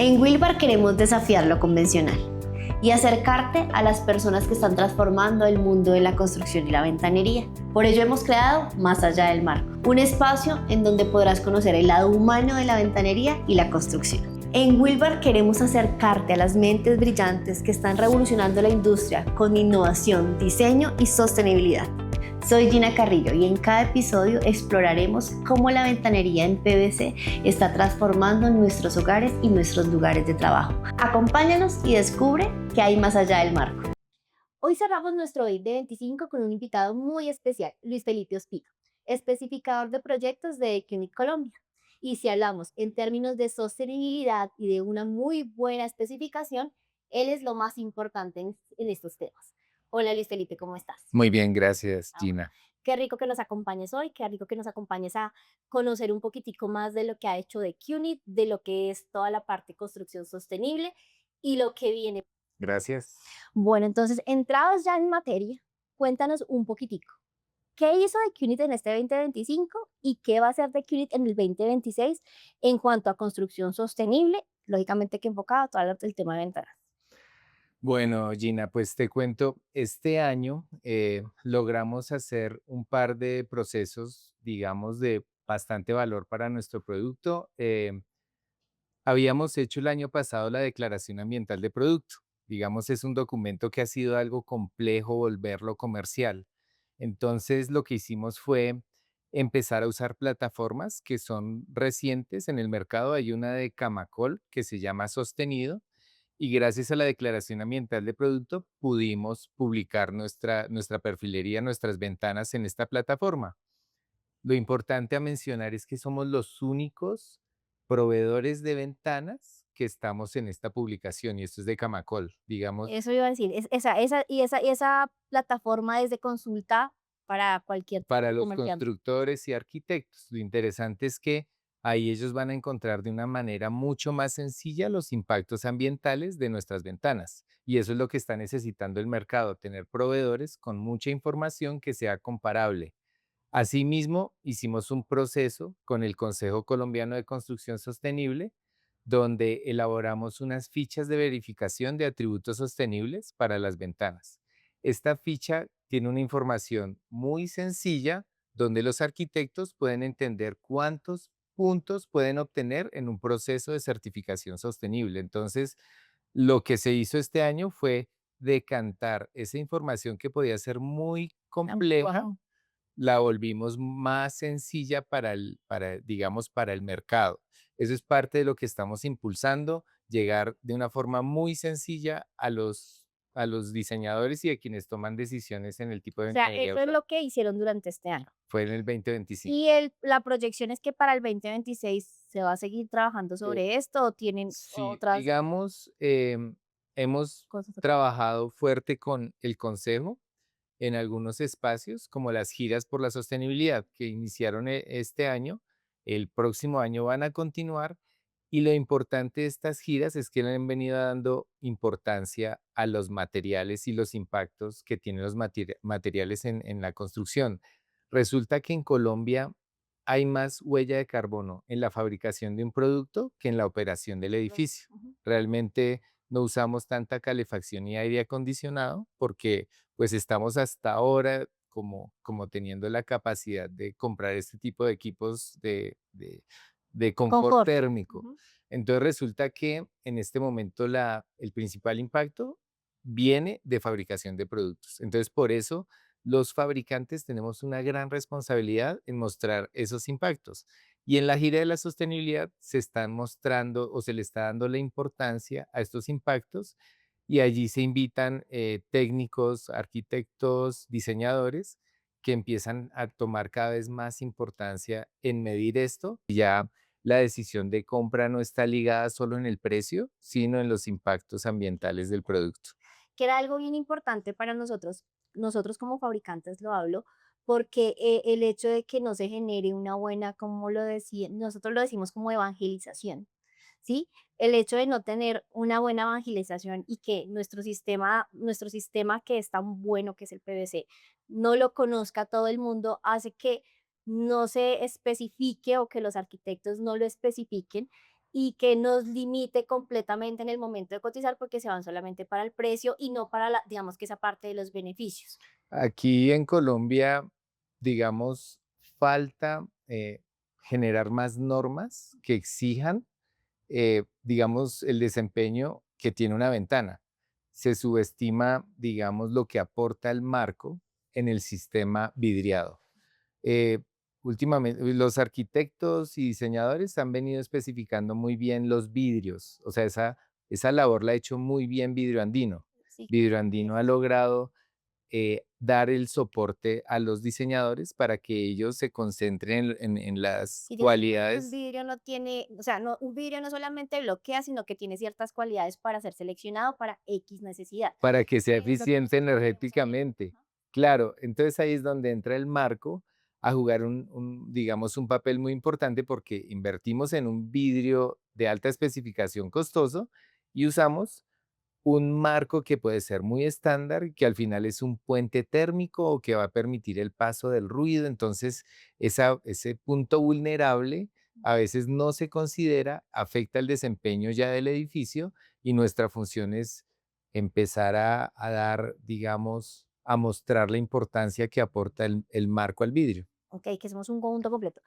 En Wilbar queremos desafiar lo convencional y acercarte a las personas que están transformando el mundo de la construcción y la ventanería. Por ello hemos creado Más Allá del Marco, un espacio en donde podrás conocer el lado humano de la ventanería y la construcción. En Wilbar queremos acercarte a las mentes brillantes que están revolucionando la industria con innovación, diseño y sostenibilidad. Soy Gina Carrillo y en cada episodio exploraremos cómo la ventanería en PVC está transformando nuestros hogares y nuestros lugares de trabajo. Acompáñanos y descubre qué hay más allá del marco. Hoy cerramos nuestro 2025 con un invitado muy especial, Luis Felipe Ospino, especificador de proyectos de QNIT Colombia. Y si hablamos en términos de sostenibilidad y de una muy buena especificación, él es lo más importante en estos temas. Hola Luis Felipe, ¿cómo estás? Muy bien, gracias, Bueno, Gina. qué rico que nos acompañes hoy, qué rico que nos acompañes a conocer un poquitico más de lo que ha hecho de QNIT, de lo que es toda la parte de construcción sostenible y lo que viene. Gracias. Bueno, entonces, entrados ya en materia, cuéntanos un poquitico. ¿Qué hizo de QNIT en este 2025 y qué va a hacer de QNIT en el 2026 en cuanto a construcción sostenible, lógicamente que enfocado a todo el tema de ventanas? Bueno, Gina, pues te cuento, este año logramos hacer un par de procesos, digamos, de bastante valor para nuestro producto. Habíamos hecho el año pasado la declaración ambiental de producto. Digamos, es un documento que ha sido algo complejo volverlo comercial. Entonces, lo que hicimos fue empezar a usar plataformas que son recientes en el mercado. Hay una de Camacol que se llama Sostenido y gracias a la declaración ambiental de producto pudimos publicar nuestra perfilería, nuestras ventanas en esta plataforma. Lo importante a mencionar es que somos los únicos proveedores de ventanas que estamos en esta publicación y esto es de Camacol, digamos, Eso iba a decir, esa plataforma es de consulta para cualquier para los comerciante. constructores y arquitectos. Lo interesante es que ahí ellos van a encontrar de una manera mucho más sencilla los impactos ambientales de nuestras ventanas. Y eso es lo que está necesitando el mercado, tener proveedores con mucha información que sea comparable. Asimismo, hicimos un proceso con el Consejo Colombiano de Construcción Sostenible, donde elaboramos unas fichas de verificación de atributos sostenibles para las ventanas. Esta ficha tiene una información muy sencilla donde los arquitectos pueden entender cuántos puntos pueden obtener en un proceso de certificación sostenible. Entonces, lo que se hizo este año fue decantar esa información que podía ser muy compleja, Wow. la volvimos más sencilla digamos, para el mercado. Eso es parte de lo que estamos impulsando, llegar de una forma muy sencilla a los diseñadores y a quienes toman decisiones en el tipo de O sea, ventanería a eso es usar. lo que hicieron durante este año. Fue en el 2025. Y la proyección es que para el 2026 se va a seguir trabajando Eh, sobre esto o tienen sí, otras digamos, hemos cosas. trabajado fuerte con el consejo en algunos espacios, como las giras por la sostenibilidad que iniciaron este año. El próximo año van a continuar y lo importante de estas giras es que le han venido dando importancia a los materiales y los impactos que tienen los materiales en la construcción. Resulta que en Colombia hay más huella de carbono en la fabricación de un producto que en la operación del edificio. Ujú. Realmente no usamos tanta calefacción y aire acondicionado porque pues estamos hasta ahora como teniendo la capacidad de comprar este tipo de equipos de confort Confort. térmico. Ujú. Entonces resulta que en este momento el principal impacto viene de fabricación de productos. Entonces por eso los fabricantes tenemos una gran responsabilidad en mostrar esos impactos. Y en la gira de la sostenibilidad se están mostrando o se le está dando la importancia a estos impactos y allí se invitan técnicos, arquitectos, diseñadores que empiezan a tomar cada vez más importancia en medir esto. Ya la decisión de compra no está ligada solo en el precio, sino en los impactos ambientales del producto. Que era algo bien importante para nosotros como fabricantes lo hablo, porque el hecho de que no se genere una buena, como lo decía, nosotros lo decimos como evangelización, ¿sí? El hecho de no tener una buena evangelización y que nuestro sistema que es tan bueno, que es el PVC, no lo conozca todo el mundo, hace que no se especifique o que los arquitectos no lo especifiquen y que nos limite completamente en el momento de cotizar porque se van solamente para el precio y no para la, digamos que esa parte de los beneficios. Aquí en Colombia, digamos, falta generar más normas que exijan, digamos, el desempeño que tiene una ventana. Se subestima, digamos, lo que aporta el marco en el sistema vidriado. Eh, Últimamente, los arquitectos y diseñadores han venido especificando muy bien los vidrios, o sea, esa labor la ha hecho muy bien Vidrio Andino. Sí, Vidrio Andino ha logrado dar el soporte a los diseñadores para que ellos se concentren en las y digamos que un cualidades vidrio no tiene, o sea, no, un vidrio no solamente bloquea, sino que tiene ciertas cualidades para ser seleccionado para X necesidad, para que sea que es lo que eficiente nosotros tenemos ahí. energéticamente. Ajá. Claro, entonces ahí es donde entra el marco a jugar digamos, un papel muy importante porque invertimos en un vidrio de alta especificación costoso y usamos un marco que puede ser muy estándar, que al final es un puente térmico o que va a permitir el paso del ruido. Entonces, ese punto vulnerable a veces no se considera, afecta el desempeño ya del edificio y nuestra función es empezar a dar, digamos, a mostrar la importancia que aporta el marco al vidrio. Ok, que somos un conjunto completo.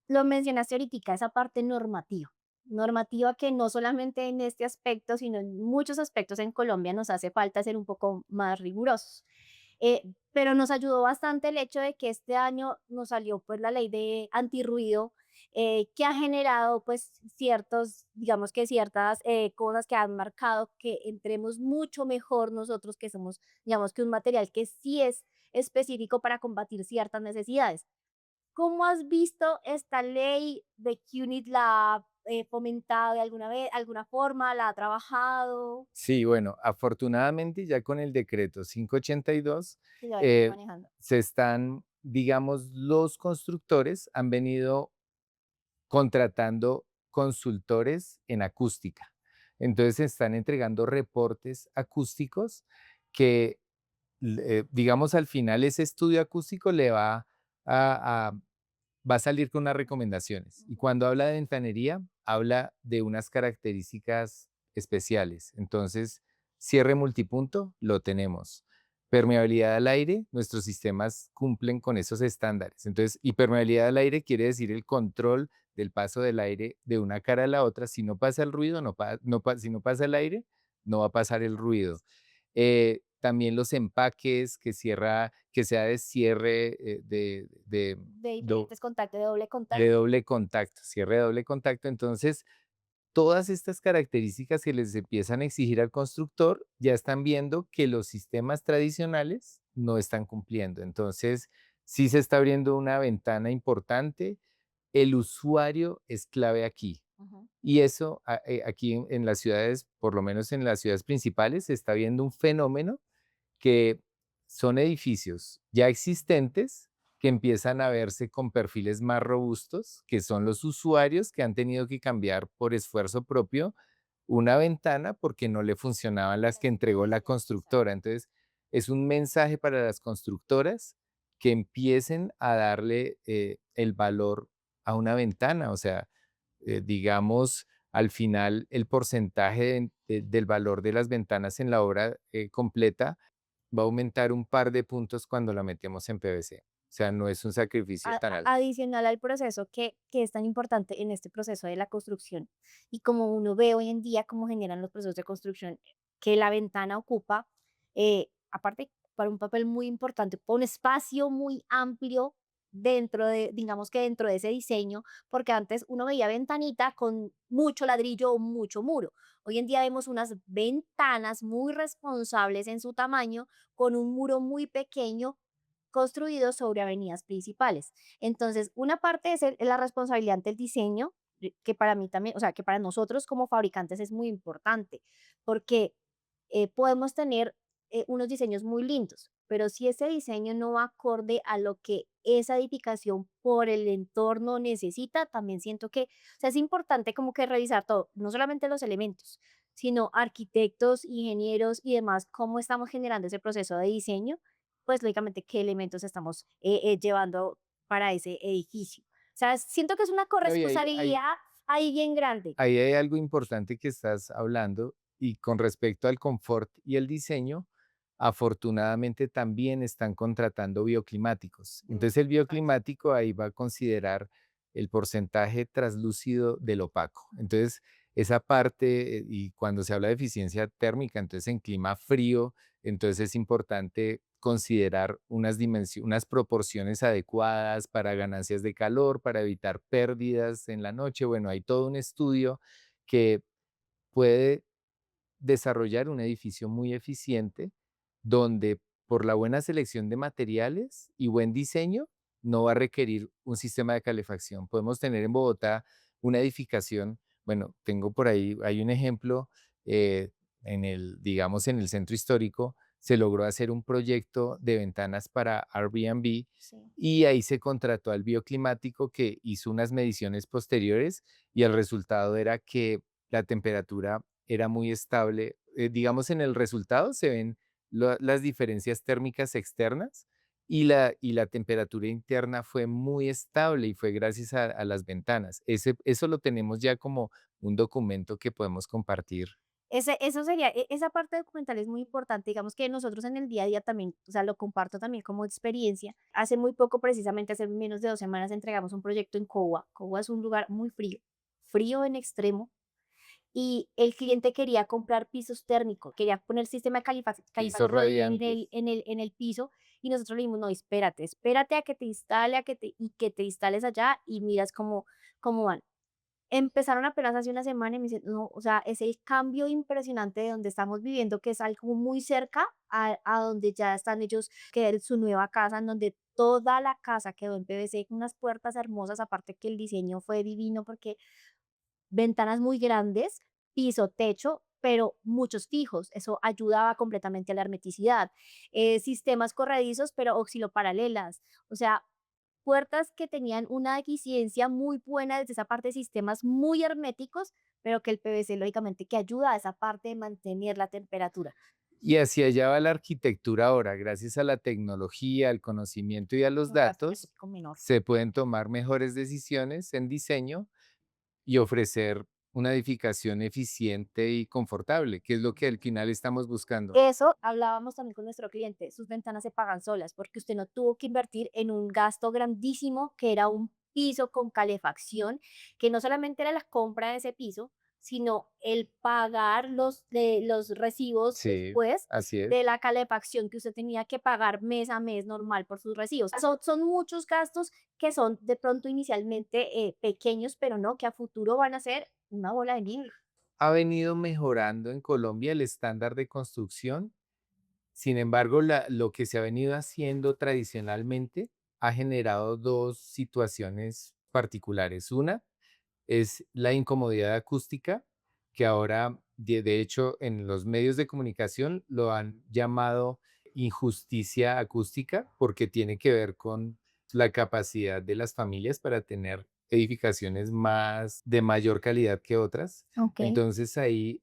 Lo mencionaste ahorita, esa parte normativa. Normativa que no solamente en este aspecto, sino en muchos aspectos en Colombia nos hace falta ser un poco más rigurosos. Pero nos ayudó bastante el hecho de que este año nos salió pues la ley de antirruido, que ha generado pues ciertos, digamos que ciertas cosas que han marcado que entremos mucho mejor nosotros que somos, digamos que un material que sí es específico para combatir ciertas necesidades. ¿Cómo has visto esta ley de QNIT? ¿La ha fomentado de alguna vez, alguna forma? ¿La ha trabajado? Sí, bueno, afortunadamente ya con el decreto 582 Sí, lo venimos eh, manejando. se están, digamos, los constructores han venido contratando consultores en acústica. Entonces, se están entregando reportes acústicos que, digamos, al final ese estudio acústico le va a salir con unas recomendaciones. Y Ujú. cuando habla de ventanería, habla de unas características especiales. Entonces, cierre multipunto, lo tenemos. Permeabilidad al aire, nuestros sistemas cumplen con esos estándares. Entonces, y permeabilidad al aire quiere decir el control del paso del aire de una cara a la otra. Si no pasa el ruido, si no pasa el aire, no va a pasar el ruido. También los empaques que sea de cierre De diferentes contactos, de doble de contacto. doble contacto, cierre de doble contacto. Entonces, todas estas características que les empiezan a exigir al constructor, ya están viendo que los sistemas tradicionales no están cumpliendo. Entonces, sí se está abriendo una ventana importante. El usuario es clave aquí. Ujú. Y eso aquí en las ciudades, por lo menos en las ciudades principales, se está viendo un fenómeno que son edificios ya existentes que empiezan a verse con perfiles más robustos, que son los usuarios que han tenido que cambiar por esfuerzo propio una ventana porque no le funcionaban las que entregó la constructora. Entonces, es un mensaje para las constructoras que empiecen a darle el valor a una ventana. O sea, digamos, al final el porcentaje del valor de las ventanas en la obra completa va a aumentar un par de puntos cuando la metemos en PVC. O sea, no es un sacrificio tan alto. Adicional al proceso que es tan importante en este proceso de la construcción y como uno ve hoy en día cómo generan los procesos de construcción que la ventana ocupa, aparte para un papel muy importante, para un espacio muy amplio dentro de, digamos que dentro de ese diseño, porque antes uno veía ventanita con mucho ladrillo o mucho muro. Hoy en día vemos unas ventanas muy responsables en su tamaño, con un muro muy pequeño construidos sobre avenidas principales. Entonces, una parte es la responsabilidad del diseño, que para mí también, o sea, que para nosotros como fabricantes es muy importante, porque podemos tener unos diseños muy lindos, pero si ese diseño no va acorde a lo que esa edificación por el entorno necesita, también siento que, o sea, es importante como que revisar todo, no solamente los elementos, sino arquitectos, ingenieros y demás, cómo estamos generando ese proceso de diseño, pues lógicamente qué elementos estamos llevando para ese edificio. O sea, siento que es una No, y corresponsabilidad ahí bien grande. Ahí hay algo importante que estás hablando y con respecto al confort y el diseño, afortunadamente también están contratando bioclimáticos. Entonces el bioclimático ahí va a considerar el porcentaje traslúcido del opaco. Entonces esa parte, y cuando se habla de eficiencia térmica, entonces en clima frío, entonces es importante considerar unas proporciones adecuadas para ganancias de calor, para evitar pérdidas en la noche. Bueno, hay todo un estudio que puede desarrollar un edificio muy eficiente donde por la buena selección de materiales y buen diseño no va a requerir un sistema de calefacción. Podemos tener en Bogotá una edificación, bueno, tengo por ahí, hay un ejemplo digamos, en el centro histórico, se logró hacer un proyecto de ventanas para Airbnb Sí. y ahí se contrató al bioclimático que hizo unas mediciones posteriores y el resultado era que la temperatura era muy estable. Digamos, en el resultado se ven las diferencias térmicas externas y la temperatura interna fue muy estable y fue gracias a las ventanas. Eso lo tenemos ya como un documento que podemos compartir. Eso sería, esa parte documental es muy importante, digamos que nosotros en el día a día también, o sea, lo comparto también como experiencia. Hace muy poco, precisamente hace menos de 2 semanas, entregamos un proyecto en Cowa. Cowa es un lugar muy frío, frío en extremo, y el cliente quería comprar pisos térmicos, quería poner sistema de Pisos calefacción radiantes. en el piso, y nosotros le dijimos, no, espérate, espérate a que te instale, y que te instales allá y miras cómo van. Empezaron apenas hace una semana y me dicen: "No, o sea, es el cambio impresionante de donde estamos viviendo, que es algo muy cerca a donde ya están ellos, que es su nueva casa, en donde toda la casa quedó en PVC, con unas puertas hermosas, aparte que el diseño fue divino, porque ventanas muy grandes, piso, techo, pero muchos fijos, eso ayudaba completamente a la hermeticidad. Sistemas corredizos, pero osciloparalelas, o sea, puertas que tenían una eficiencia muy buena desde esa parte de sistemas muy herméticos, pero que el PVC lógicamente que ayuda a esa parte de mantener la temperatura. Y hacia allá va la arquitectura ahora, gracias a la tecnología, al conocimiento y a los Un gasto datos, energético menor. se pueden tomar mejores decisiones en diseño y ofrecer una edificación eficiente y confortable, que es lo que al final estamos buscando. Eso hablábamos también con nuestro cliente, sus ventanas se pagan solas porque usted no tuvo que invertir en un gasto grandísimo que era un piso con calefacción, que no solamente era la compra de ese piso, sino el pagar los recibos Sí, después así es. de la calefacción que usted tenía que pagar mes a mes normal por sus recibos. Son muchos gastos que son de pronto inicialmente pequeños, pero no, que a futuro van a ser una bola de nieve. Ha venido mejorando en Colombia el estándar de construcción. Sin embargo, lo que se ha venido haciendo tradicionalmente ha generado dos situaciones particulares. Una es la incomodidad acústica, que ahora, de hecho, en los medios de comunicación lo han llamado injusticia acústica, porque tiene que ver con la capacidad de las familias para tener edificaciones más de mayor calidad que otras. Ok. Entonces ahí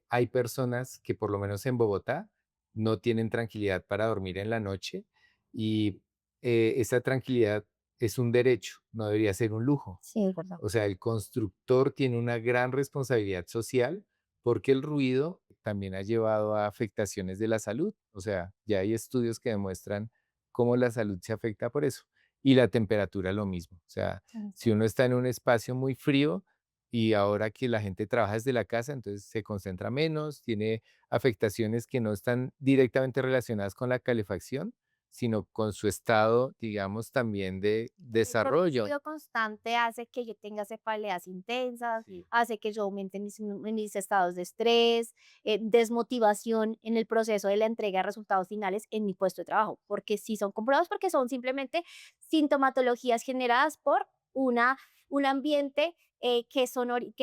hay personas que por lo menos en Bogotá no tienen tranquilidad para dormir en la noche y esa tranquilidad es un derecho, no debería ser un lujo. Sí, es verdad. O sea, el constructor tiene una gran responsabilidad social porque el ruido también ha llevado a afectaciones de la salud. O sea, ya hay estudios que demuestran cómo la salud se afecta por eso. Y la temperatura lo mismo. O sea, si uno está en un espacio muy frío y ahora que la gente trabaja desde la casa, entonces se concentra menos, tiene afectaciones que no están directamente relacionadas con la calefacción, sino con su estado, digamos, también de El propio desarrollo. ruido constante hace que yo tenga cefaleas intensas, Sí. hace que yo aumente mis estados de estrés, desmotivación en el proceso de la entrega de resultados finales en mi puesto de trabajo, porque sí son comprobados, porque son simplemente sintomatologías generadas por un ambiente que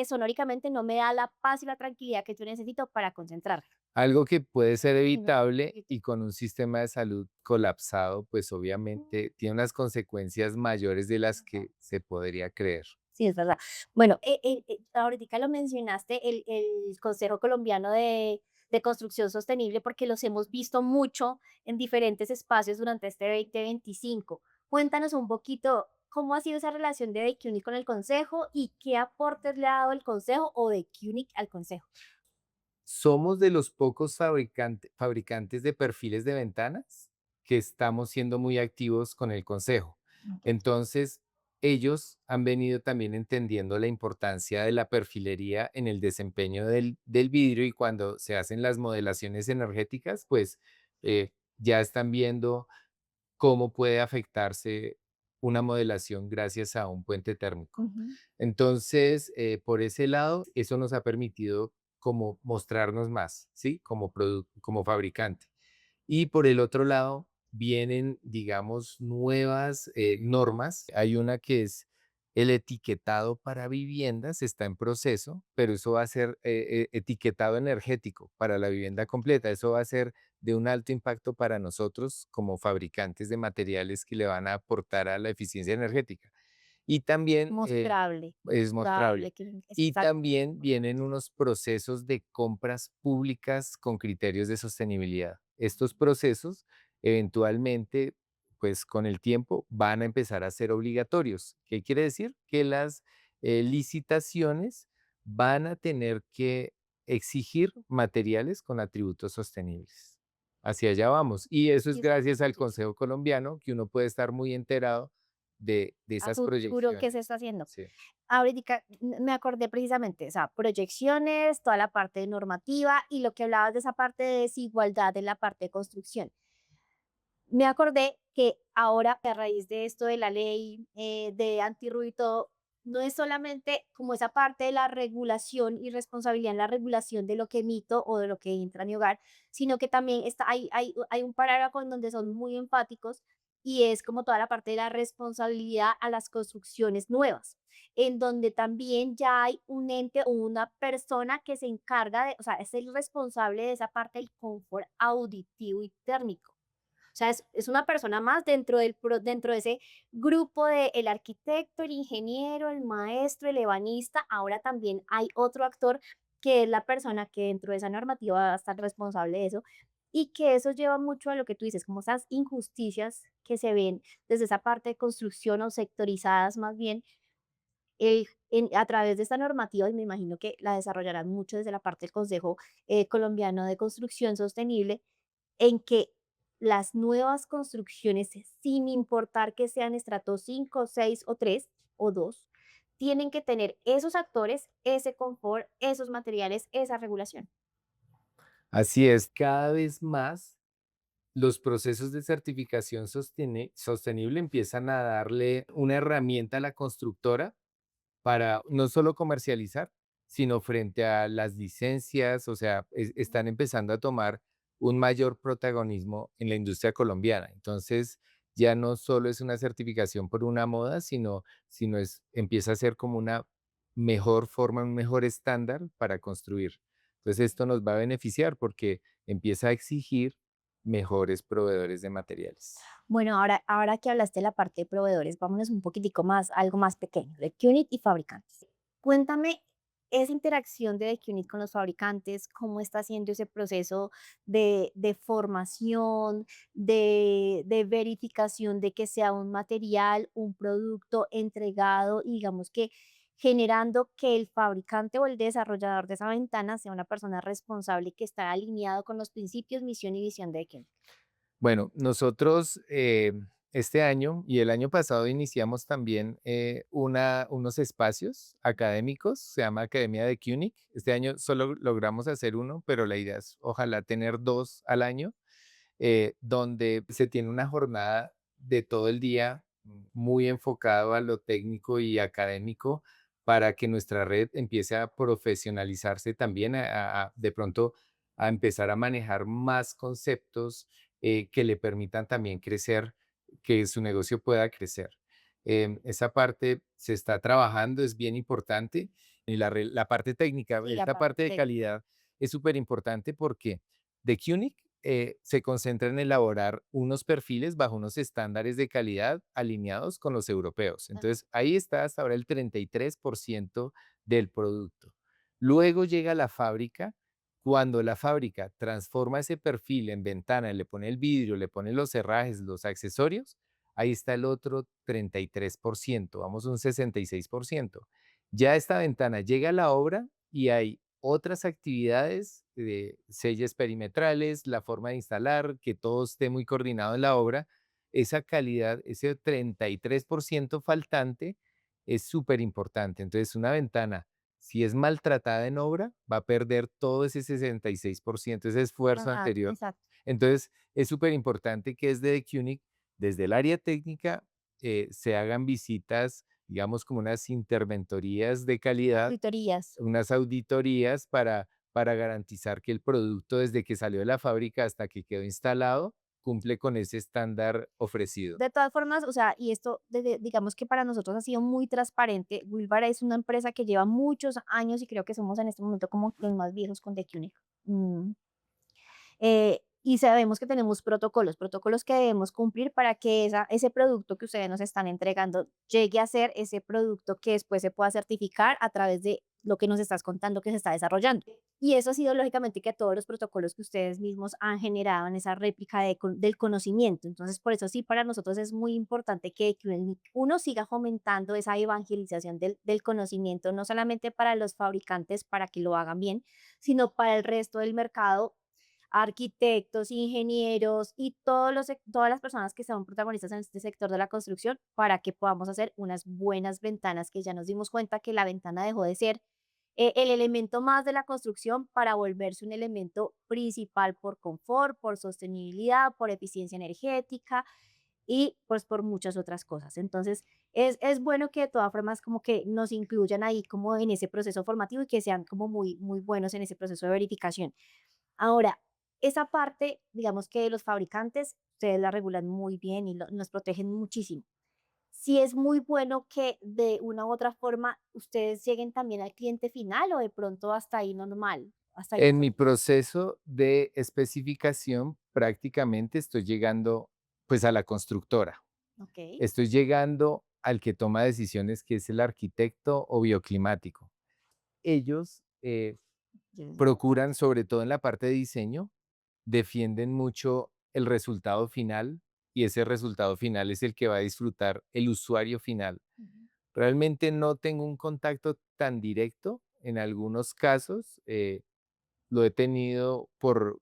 sonóricamente no me da la paz y la tranquilidad que yo necesito para concentrar. Algo que puede ser Y no- evitable y con un sistema de salud colapsado, pues obviamente tiene unas consecuencias mayores de las que se podría creer. Sí, es verdad. Bueno, ahoritica lo mencionaste, el Consejo Colombiano de Construcción Sostenible, porque los hemos visto mucho en diferentes espacios durante este 2025. Cuéntanos un poquito cómo ha sido esa relación de QNIC con el consejo y qué aportes le ha dado el consejo o de QNIC al consejo. Somos de los pocos fabricantes de perfiles de ventanas que estamos siendo muy activos con el consejo. Ok. Entonces, ellos han venido también entendiendo la importancia de la perfilería en el desempeño del vidrio y cuando se hacen las modelaciones energéticas, pues ya están viendo cómo puede afectarse una modelación gracias a un puente térmico. Ujú. Entonces, por ese lado, eso nos ha permitido como mostrarnos más, ¿sí? Como fabricante. Y por el otro lado, vienen, digamos, nuevas normas. Hay una que es el etiquetado para viviendas, está en proceso, pero eso va a ser etiquetado energético para la vivienda completa. Eso va a ser de un alto impacto para nosotros como fabricantes de materiales que le van a aportar a la eficiencia energética. Y también Mostrable, es mostrable. mostrable, que Y exacto. también vienen unos procesos de compras públicas con criterios de sostenibilidad. Estos procesos eventualmente, pues con el tiempo, van a empezar a ser obligatorios. ¿Qué quiere decir? Que las licitaciones van a tener que exigir materiales con atributos sostenibles. Hacia allá vamos. Y eso es Y es gracias al sí, Consejo Colombiano, que uno puede estar muy enterado de a esas futuro, ¿qué se proyecciones. está haciendo? Sí. Ahorita me acordé precisamente, o sea, proyecciones, toda la parte de normativa y lo que hablabas de esa parte de desigualdad en la parte de construcción. Me acordé que ahora, a raíz de esto de la ley de antirruido y todo, no es solamente como esa parte de la regulación y responsabilidad en la regulación de lo que emito o de lo que entra a mi hogar, sino que también hay un parágrafo en donde son muy enfáticos y es como toda la parte de la responsabilidad a las construcciones nuevas, en donde también ya hay un ente o una persona que se encarga de, o sea, es el responsable de esa parte del confort auditivo y térmico. O sea, es una persona más dentro de ese grupo de el arquitecto, el ingeniero, el maestro, el ebanista. Ahora también hay otro actor que es la persona que dentro de esa normativa va a estar responsable de eso, y que eso lleva mucho a lo que tú dices, como esas injusticias que se ven desde esa parte de construcción o sectorizadas más bien, a través de esta normativa, y me imagino que la desarrollarán mucho desde la parte del Consejo Colombiano de Construcción Sostenible, en que las nuevas construcciones, sin importar que sean estrato 5, 6 o 3 o 2, tienen que tener esos actores, ese confort, esos materiales, esa regulación. Así es, cada vez más los procesos de certificación sostenible empiezan a darle una herramienta a la constructora para no solo comercializar, sino frente a las licencias, o sea, están empezando a tomar un mayor protagonismo en la industria colombiana. Entonces, ya no solo es una certificación por una moda, sino empieza a ser como una mejor forma, un mejor estándar para construir. Entonces, esto nos va a beneficiar porque empieza a exigir mejores proveedores de materiales. Bueno, ahora que hablaste de la parte de proveedores, vámonos un poquitico más, algo más pequeño, de QNIT y fabricantes. Cuéntame esa interacción de The QNIT con los fabricantes, cómo está haciendo ese proceso de formación, de verificación de que sea un material, un producto entregado, y digamos que generando que el fabricante o el desarrollador de esa ventana sea una persona responsable y que está alineado con los principios, misión y visión de QNIT. Bueno, nosotros este año y el año pasado iniciamos también unos espacios académicos, se llama Academia de CUNYC. Este año solo logramos hacer uno, pero la idea es ojalá tener dos al año, donde se tiene una jornada de todo el día muy enfocado a lo técnico y académico para que nuestra red empiece a profesionalizarse también, de pronto a empezar a manejar más conceptos que le permitan también crecer, que su negocio pueda crecer. Esa parte se está trabajando, es bien importante. Y la parte técnica, Sí, la esta parte parte de técnica. calidad es súper importante porque de QNIC se concentra en elaborar unos perfiles bajo unos estándares de calidad alineados con los europeos. Entonces, ahí está hasta ahora el 33% del producto. Luego llega la fábrica. Cuando la fábrica transforma ese perfil en ventana, le pone el vidrio, le pone los herrajes, los accesorios, ahí está el otro 33%, vamos un 66%. Ya esta ventana llega a la obra y hay otras actividades de sellas perimetrales, la forma de instalar, que todo esté muy coordinado en la obra. Esa calidad, ese 33% faltante es súper importante. Entonces, una ventana, si es maltratada en obra, va a perder todo ese 66%, ese esfuerzo Ajá, anterior. exacto. Entonces, es súper importante que desde QNIC, desde el área técnica, se hagan visitas, digamos, como unas interventorías de calidad, Auditorías. unas auditorías para garantizar que el producto desde que salió de la fábrica hasta que quedó instalado cumple con ese estándar ofrecido. De todas formas, o sea, y esto, digamos que para nosotros ha sido muy transparente. Wilbar es una empresa que lleva muchos años y creo que somos en este momento como los más viejos con The Cunic. Y sabemos que tenemos protocolos que debemos cumplir para que ese producto que ustedes nos están entregando llegue a ser ese producto que después se pueda certificar a través de lo que nos estás contando que se está desarrollando. Y eso ha sido lógicamente que todos los protocolos que ustedes mismos han generado en esa réplica del conocimiento. Entonces, por eso sí, para nosotros es muy importante que uno siga fomentando esa evangelización del conocimiento, no solamente para los fabricantes, para que lo hagan bien, sino para el resto del mercado, arquitectos, ingenieros y todas las personas que son protagonistas en este sector de la construcción para que podamos hacer unas buenas ventanas, que ya nos dimos cuenta que la ventana dejó de ser el elemento más de la construcción para volverse un elemento principal por confort, por sostenibilidad, por eficiencia energética y pues por muchas otras cosas. Entonces, es bueno que de todas formas como que nos incluyan ahí como en ese proceso formativo y que sean como muy, muy buenos en ese proceso de verificación. Ahora, esa parte, digamos que los fabricantes, ustedes la regulan muy bien y nos protegen muchísimo. Sí es muy bueno que de una u otra forma ustedes lleguen también al cliente final o de pronto hasta ahí normal, hasta ahí En todo mi bien. proceso de especificación, prácticamente estoy llegando, pues, a la constructora. Ok. Estoy llegando al que toma decisiones, que es el arquitecto o bioclimático. Ellos, Ya. procuran, sobre todo en la parte de diseño, defienden mucho el resultado final, y ese resultado final es el que va a disfrutar el usuario final. Ujú. Realmente no tengo un contacto tan directo en algunos casos, lo he tenido por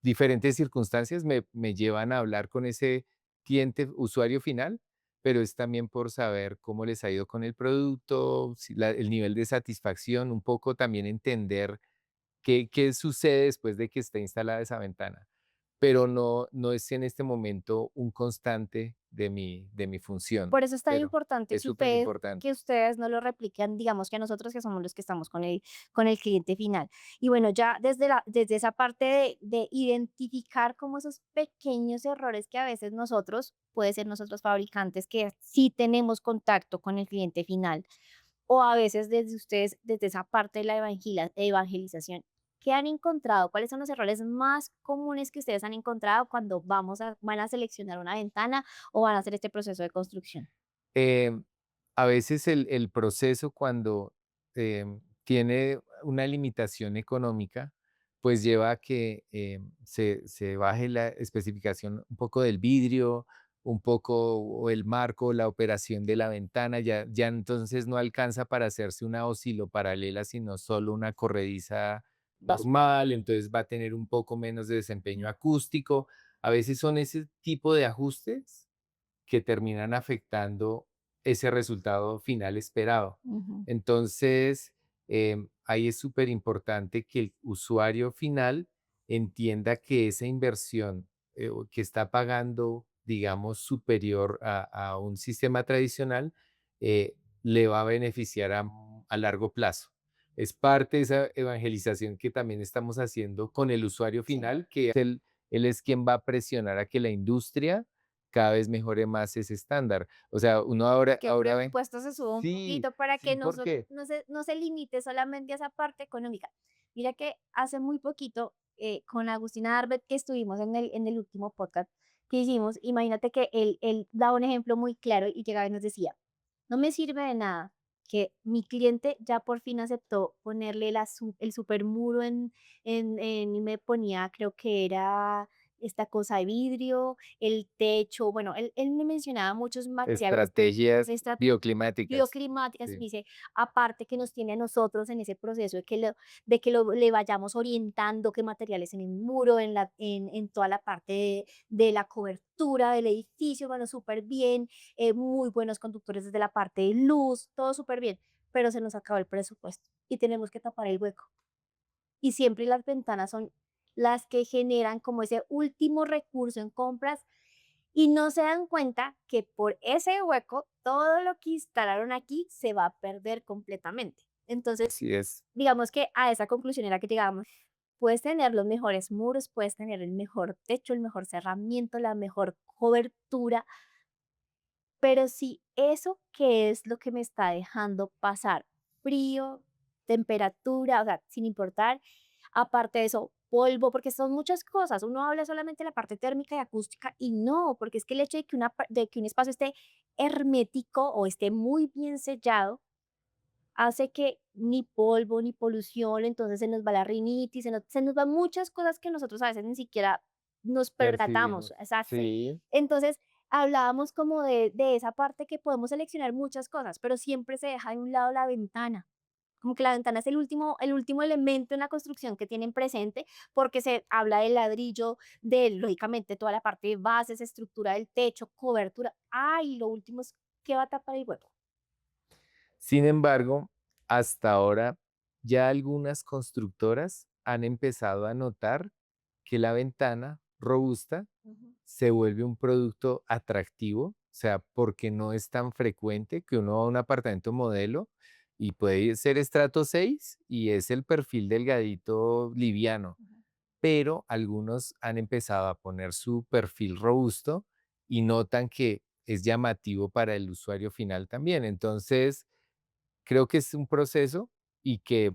diferentes circunstancias, me llevan a hablar con ese cliente, usuario final, pero es también por saber cómo les ha ido con el producto, si el nivel de satisfacción, un poco también entender qué sucede después de que esté instalada esa ventana. Pero no es en este momento un constante de mi función, Por eso es tan pero importante es que súper que importante. ustedes no lo repliquen, digamos que a nosotros que somos los que estamos con el cliente final. Y bueno, ya desde esa parte de identificar como esos pequeños errores que a veces nosotros, puede ser nosotros fabricantes, que sí tenemos contacto con el cliente final, o a veces desde ustedes, desde esa parte de la evangelización, ¿qué han encontrado? ¿Cuáles son los errores más comunes que ustedes han encontrado cuando van a seleccionar una ventana o van a hacer este proceso de construcción? Em, a veces el proceso cuando tiene una limitación económica, pues lleva a que se baje la especificación un poco del vidrio, un poco o el marco, la operación de la ventana, ya entonces no alcanza para hacerse una oscilo paralela, sino solo una corrediza normal, entonces va a tener un poco menos de desempeño acústico. A veces son ese tipo de ajustes que terminan afectando ese resultado final esperado. Ujú. Entonces, ahí es súper importante que el usuario final entienda que esa inversión o que está pagando, digamos, superior a un sistema tradicional, le va a beneficiar a largo plazo. Es parte de esa evangelización que también estamos haciendo con el usuario Sí. final, que él es quien va a presionar a que la industria cada vez mejore más ese estándar. O sea, uno Que el ahora ve presupuesto se suba un sí, poquito para que sí, ¿por qué? no se limite solamente a esa parte económica. Mira que hace muy poquito, con Agustina Arbet, que estuvimos en el último podcast que hicimos, imagínate que él daba un ejemplo muy claro y llegaba y nos decía, no me sirve de nada que mi cliente ya por fin aceptó ponerle el super muro y me ponía, creo que era esta cosa de vidrio, el techo, bueno, él me mencionaba muchos materiales Estrategias extra bioclimáticas. bioclimáticas, y Sí. me dice, aparte que nos tiene a nosotros en ese proceso de que le vayamos orientando qué materiales en el muro, en toda la parte de la cobertura del edificio, bueno, súper bien, muy buenos conductores desde la parte de luz, todo súper bien, pero se nos acabó el presupuesto y tenemos que tapar el hueco. Y siempre las ventanas son las que generan como ese último recurso en compras y no se dan cuenta que por ese hueco todo lo que instalaron aquí se va a perder completamente. Entonces, Así es. digamos que a esa conclusión era que llegábamos. Puedes tener los mejores muros, puedes tener el mejor techo, el mejor cerramiento, la mejor cobertura, pero si eso que es lo que me está dejando pasar frío, temperatura, o sea, sin importar, aparte de eso, polvo, porque son muchas cosas. Uno habla solamente de la parte térmica y acústica y no, porque es que el hecho de que, de que un espacio esté hermético o esté muy bien sellado hace que ni polvo ni polución, entonces se nos va la rinitis, se nos van muchas cosas que nosotros a veces ni siquiera nos percatamos. Percibimos. Exacto. Sí. Entonces, hablábamos como de esa parte que podemos seleccionar muchas cosas, pero siempre se deja de un lado la ventana. Como que la ventana es el último elemento en la construcción que tienen presente, porque se habla del ladrillo, de lógicamente toda la parte de bases, estructura del techo, cobertura. Ay, lo último es qué va a tapar el hueco. Sin embargo, hasta ahora ya algunas constructoras han empezado a notar que la ventana robusta Ujú. se vuelve un producto atractivo, o sea, porque no es tan frecuente que uno va a un apartamento modelo y puede ser estrato 6 y es el perfil delgadito liviano, Ujú. pero algunos han empezado a poner su perfil robusto y notan que es llamativo para el usuario final también. Entonces, creo que es un proceso y que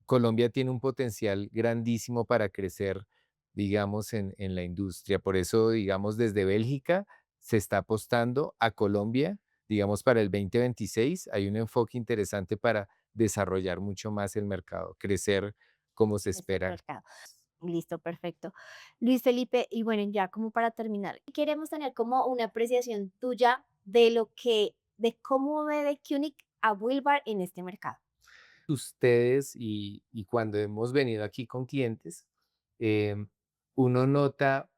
Colombia tiene un potencial grandísimo para crecer, digamos, en la industria. Por eso, digamos, desde Bélgica se está apostando a Colombia, digamos, para el 2026. Hay un enfoque interesante para desarrollar mucho más el mercado, crecer como se Ese espera. mercado. Listo, perfecto. Luis Felipe, y bueno, ya como para terminar, queremos tener como una apreciación tuya de cómo ve de Cunic a Wilbar en este mercado. Ustedes y cuando hemos venido aquí con clientes, em, uno nota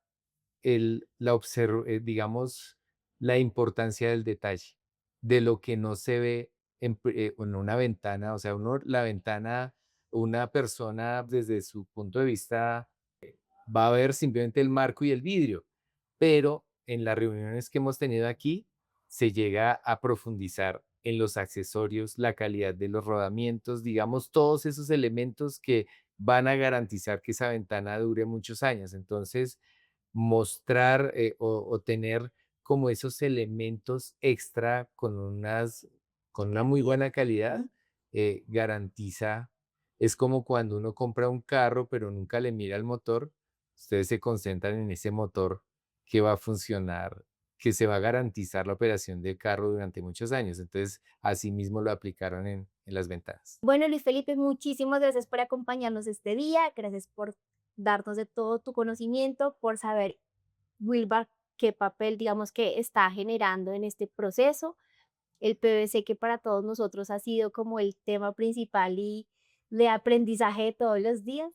digamos, la importancia del detalle, de lo que no se ve en una ventana, o sea, uno, la ventana, una persona desde su punto de vista va a ver simplemente el marco y el vidrio, pero en las reuniones que hemos tenido aquí se llega a profundizar en los accesorios, la calidad de los rodamientos, digamos, todos esos elementos que van a garantizar que esa ventana dure muchos años. Entonces, mostrar o tener como esos elementos extra con una muy Calidad. buena calidad, Ujú. garantiza, es como cuando uno compra un carro pero nunca le mira el motor, ustedes se concentran en ese motor que va a funcionar, que se va a garantizar la operación del carro durante muchos años. Entonces, así mismo lo aplicaron en las ventanas. Bueno, Luis Felipe, muchísimas gracias por acompañarnos este día, gracias por darnos de todo tu conocimiento, por saber, Wilbar, qué papel, digamos, que está generando en este proceso. El PVC que para todos nosotros ha sido como el tema principal y de aprendizaje de todos los días.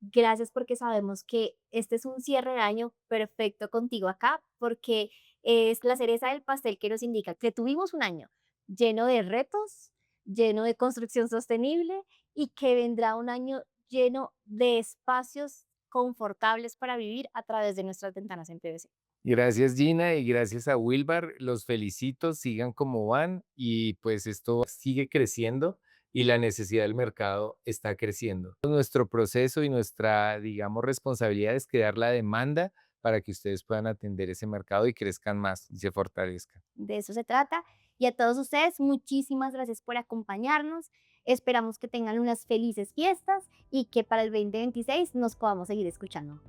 Gracias porque sabemos que este es un cierre de año perfecto contigo acá, porque es la cereza del pastel que nos indica que tuvimos un año lleno de retos, lleno de construcción sostenible y que vendrá un año lleno de espacios confortables para vivir a través de nuestras ventanas en PVC. Gracias Gina y gracias a Wilbar. Los felicito, sigan como van y pues esto sigue creciendo y la necesidad del mercado está creciendo. Nuestro proceso y nuestra, digamos, responsabilidad es crear la demanda para que ustedes puedan atender ese mercado y crezcan más y se fortalezcan. De eso se trata. Y a todos ustedes, muchísimas gracias por acompañarnos. Esperamos que tengan unas felices fiestas y que para el 2026 nos podamos seguir escuchando.